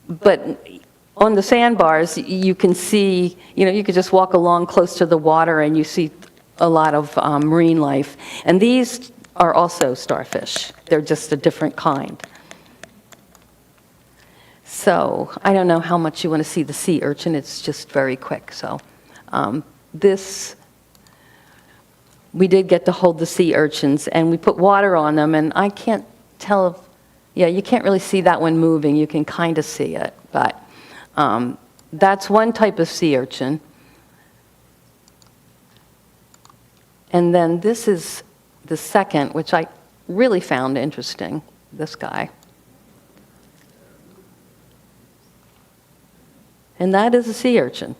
But on the sandbars, you can see, you could just walk along close to the water and you see a lot of marine life. And these are also starfish. They're just a different kind. So I don't know how much you want to see the sea urchin. It's just very quick. So this, we did get to hold the sea urchins, and we put water on them, and I can't tell if, yeah, you can't really see that one moving. You can kind of see it, but that's one type of sea urchin. And then this is the second, which I really found interesting, this guy. And that is a sea urchin.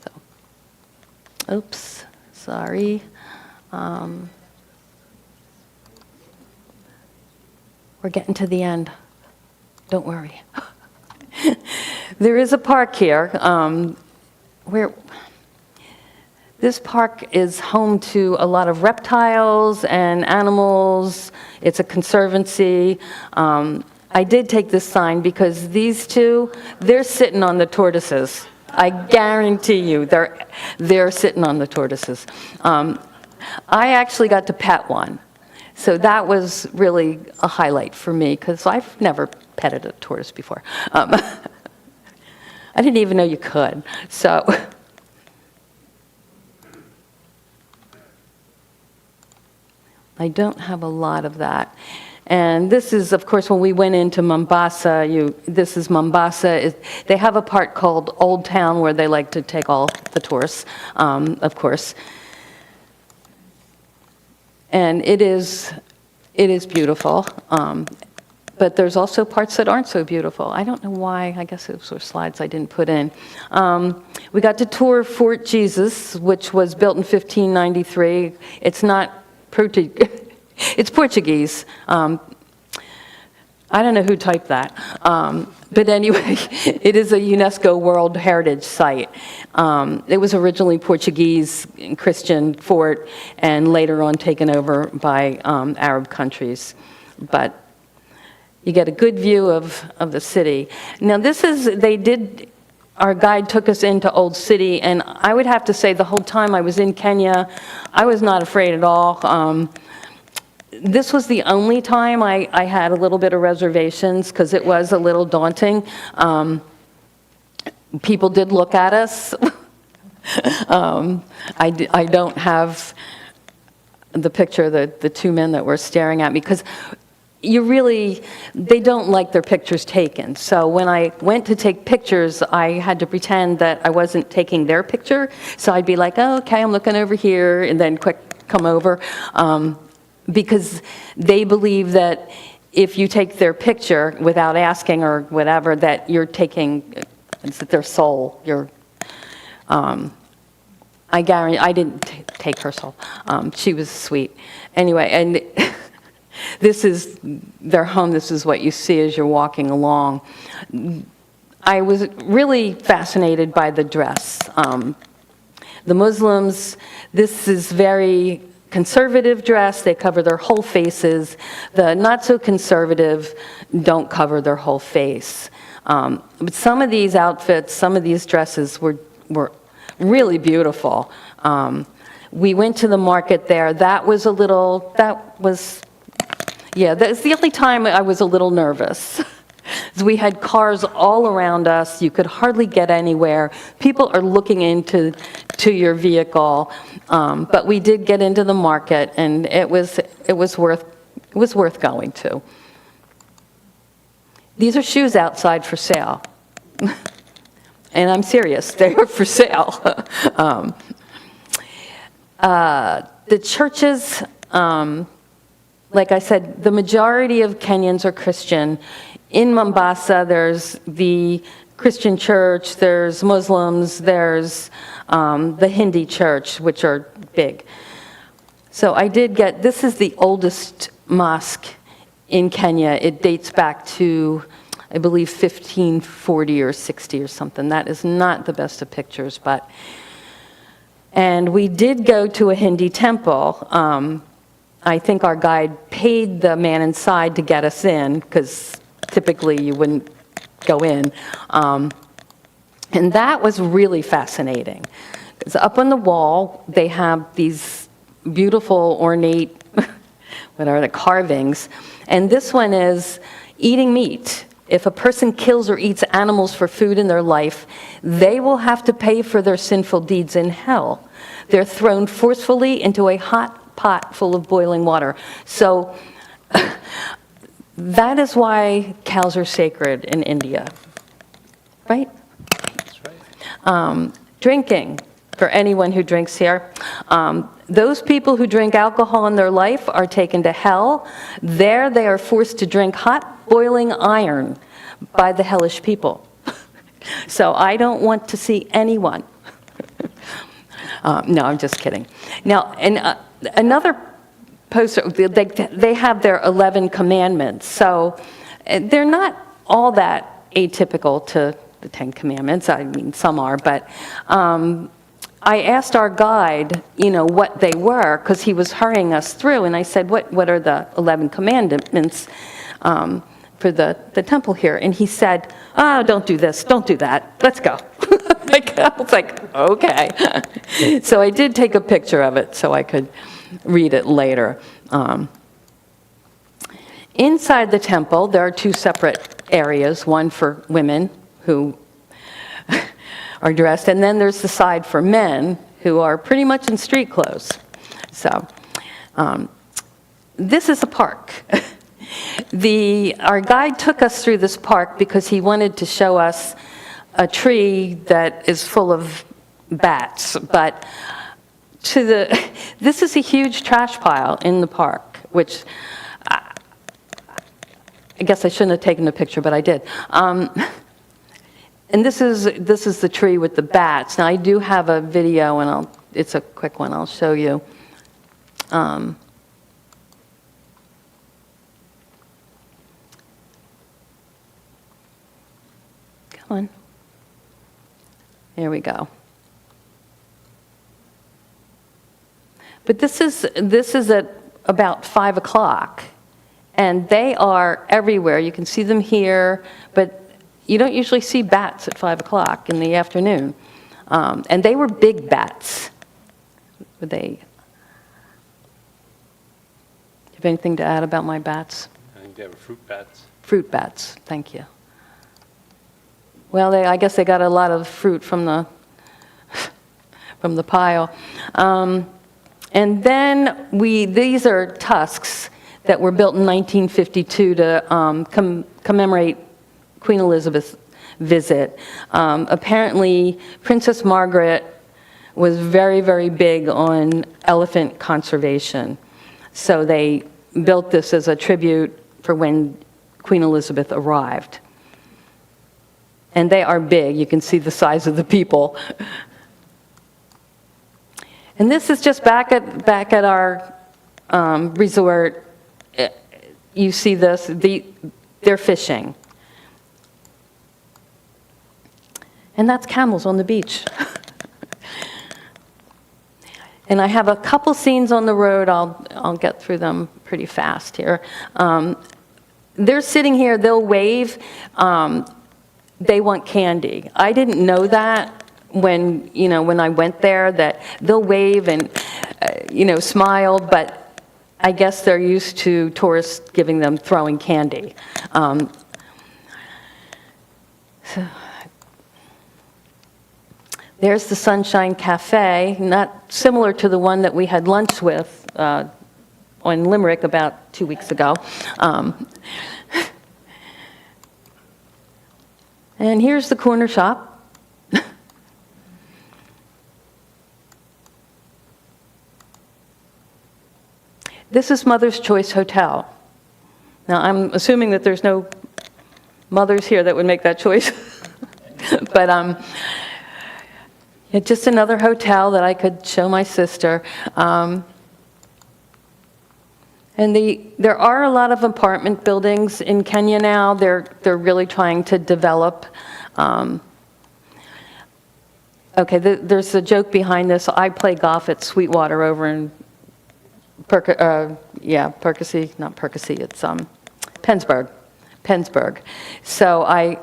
So, oops, sorry. We're getting to the end. Don't worry. There is a park here where this park is home to a lot of reptiles and animals. It's a conservancy. I did take this sign because these two, they're sitting on the tortoises. I guarantee you, they're sitting on the tortoises. I actually got to pet one. So that was really a highlight for me because I've never petted a tortoise before. I didn't even know you could. So I don't have a lot of that. And this is, of course, when we went into Mombasa, this is Mombasa. They have a part called Old Town where they like to take all the tourists, of course. And it is beautiful. But there's also parts that aren't so beautiful. I don't know why. I guess those were slides I didn't put in. We got to tour Fort Jesus, which was built in 1593. It's not it's Portuguese. I don't know who typed that. But anyway, it is a UNESCO World Heritage Site. It was originally Portuguese and Christian fort and later on taken over by Arab countries. But you get a good view of the city. Now our guide took us into Old City, and I would have to say the whole time I was in Kenya, I was not afraid at all. This was the only time I had a little bit of reservations because it was a little daunting. People did look at us. I don't have the picture, the two men that were staring at me, because they don't like their pictures taken. So when I went to take pictures, I had to pretend that I wasn't taking their picture. So I'd be like, oh, okay, I'm looking over here, and then quick, come over. Because they believe that if you take their picture without asking or whatever, that you're taking their soul. I guarantee, I didn't take her soul. She was sweet. Anyway, and this is their home. This is what you see as you're walking along. I was really fascinated by the dress. The Muslims, this is very conservative dress. They cover their whole faces. The not so conservative don't cover their whole face. But some of these outfits, some of these dresses were really beautiful. We went to the market there. That's the only time I was a little nervous. We had cars all around us. You could hardly get anywhere. People are looking into your vehicle. But we did get into the market, and it was worth going to. These are shoes outside for sale. And I'm serious, they are for sale. The churches, like I said, the majority of Kenyans are Christian. In Mombasa, there's the Christian church, there's Muslims, there's the Hindi church, which are big. So this is the oldest mosque in Kenya. It dates back to, I believe, 1540 or 60 or something. That is not the best of pictures, and we did go to a Hindi temple. I think our guide paid the man inside to get us in, because typically you wouldn't go in. And that was really fascinating. Because up on the wall, they have these beautiful, ornate, what are the carvings. And this one is eating meat. If a person kills or eats animals for food in their life, they will have to pay for their sinful deeds in hell. They're thrown forcefully into a hot pot full of boiling water. So that is why cows are sacred in India, right? That's right. Drinking, for anyone who drinks here. Those people who drink alcohol in their life are taken to hell. There they are forced to drink hot, boiling iron by the hellish people. So I don't want to see anyone. No, I'm just kidding. Now, and another poster, they have their 11 commandments. So they're not all that atypical to the 10 commandments. I mean, some are, but I asked our guide, what they were, because he was hurrying us through, and I said, what are the 11 commandments for the temple here? And he said, oh, don't do this, don't do that, let's go. I was like, okay. So I did take a picture of it so I could read it later. Inside the temple, there are 2 separate areas, one for women who are dressed, and then there's the side for men who are pretty much in street clothes. So this is a park. Our guide took us through this park because he wanted to show us a tree that is full of bats, but this is a huge trash pile in the park, which I guess I shouldn't have taken a picture, but I did. And this is the tree with the bats. Now, I do have a video, and it's a quick one. I'll show you. Come on. There we go. But this is at about 5 o'clock, and they are everywhere. You can see them here, but you don't usually see bats at 5 o'clock in the afternoon. And they were big bats. Do you have anything to add about my bats? I think they were fruit bats. Fruit bats, thank you. Well, I guess they got a lot of fruit from the pile. And then these are tusks that were built in 1952 to commemorate Queen Elizabeth's visit. Apparently, Princess Margaret was very, very big on elephant conservation. So they built this as a tribute for when Queen Elizabeth arrived. And they are big. You can see the size of the people. And this is just back at our resort. You see this. They're fishing. And that's camels on the beach. And I have a couple scenes on the road. I'll get through them pretty fast here. They're sitting here. They'll wave. They want candy. I didn't know that when I went there, that they'll wave and smile, but I guess they're used to tourists throwing candy. There's the Sunshine Cafe, not similar to the one that we had lunch with on Limerick about 2 weeks ago. And here's the corner shop. This is Mother's Choice Hotel. Now, I'm assuming that there's no mothers here that would make that choice. But just another hotel that I could show my sister. And there are a lot of apartment buildings in Kenya now. They're really trying to develop. There's a joke behind this. I play golf at Sweetwater over in Percy, not Percy, it's Pennsburg. So I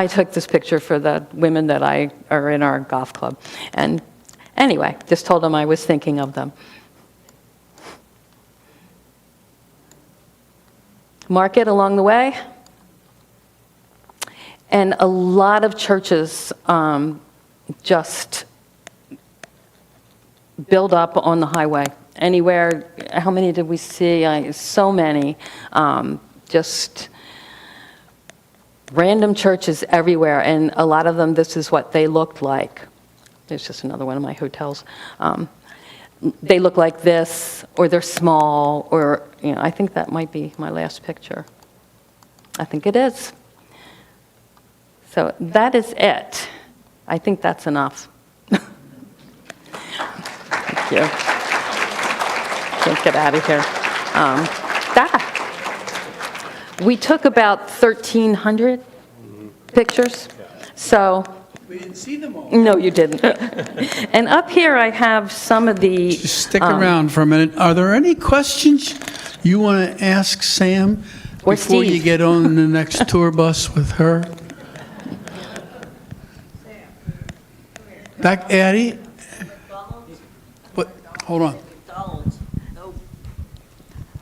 took this picture for the women that are in our golf club. And anyway, just told them I was thinking of them. Market along the way. And a lot of churches just build up on the highway. Anywhere, how many did we see? So many. Just random churches everywhere, and a lot of them, this is what they looked like. There's just another one of my hotels. They look like this, or they're small, or, I think that might be my last picture. I think it is. So that is it. I think that's enough. Thank you. Can't get out of here. We took about 1,300 pictures. So, We didn't see them all. no, you didn't. And up here I have some of the... Just stick around for a minute. Are there any questions you want to ask Sam Or before you Steve. get on the next tour bus with her? Back, Addie? What? Hold on.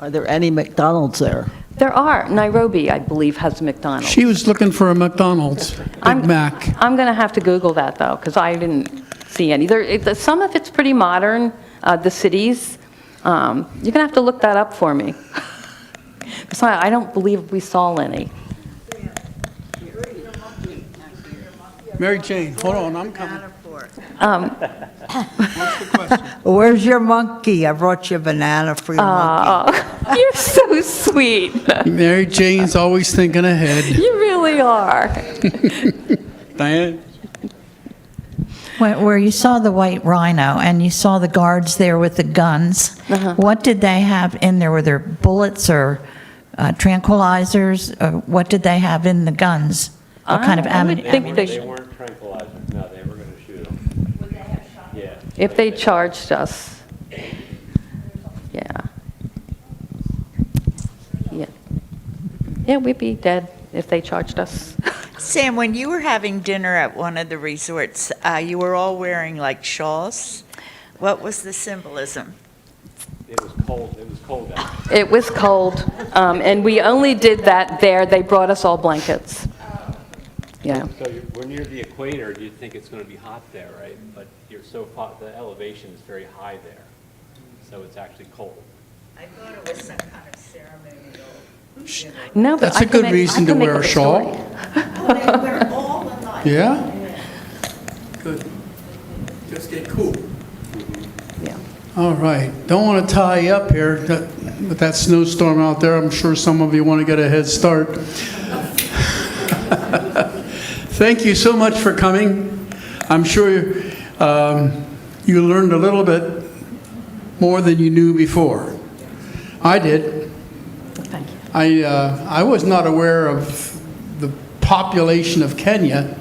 Are there any McDonald's there? There are. Nairobi, I believe, has a McDonald's. She was looking for a McDonald's, Big Mac. I'm going to have to Google that, though, because I didn't see any. Some of it's pretty modern, the cities. You're going to have to look that up for me. Because I don't believe we saw any. Mary Jane, hold on, I'm coming. Um, What's the question? Where's your monkey? I brought you a banana for your monkey. You're so sweet. Mary Jane's always thinking ahead. You really are. Diane? Where you saw the white rhino and you saw the guards there with the guns, what did they have in there? Were there bullets or tranquilizers? Or what did they have in the guns? What kind of I would ammunition? think They weren't tranquilizers, no, they were going to shoot them. Would they have shot? Yeah. if they charged us. Yeah. Yeah. Yeah, we'd be dead if they charged us. Sam, when you were having dinner at one of the resorts, you were all wearing like shawls. What was the symbolism? It was cold out. It was cold, and we only did that there. They brought us all blankets. Yeah. So we're near the equator, you'd think it's going to be hot there, right? But you're so far, the elevation is very high there, so it's actually cold. I thought it was some kind of ceremonial. No, but That's I a can good make- reason I to can make wear up a shawl. story. They were all alike. Yeah? Good. Just get cool. Yeah. All right, don't want to tie you up here with that snowstorm out there. I'm sure some of you want to get a head start. Thank you so much for coming. I'm sure you learned a little bit more than you knew before. I did. Thank you. I was not aware of the population of Kenya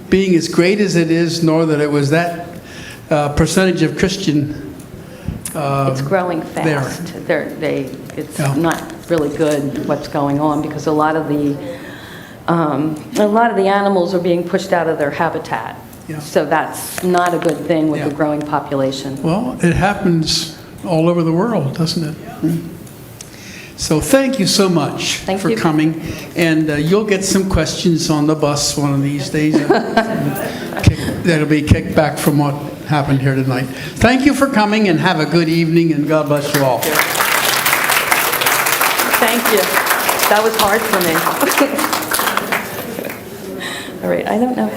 being as great as it is, nor that it was that percentage of Christian. It's growing fast. It's Yeah. not really good what's going on because a lot of the animals are being pushed out of their habitat. Yeah. So that's not a good thing with the Yeah. growing population. Well, it happens all over the world, doesn't it? So thank you so much Thank for you. coming. And you'll get some questions on the bus one of these days. That'll be kicked back from what happened here tonight. Thank you for coming and have a good evening and God bless you all. Thank you. That was hard for me. All right, I don't know.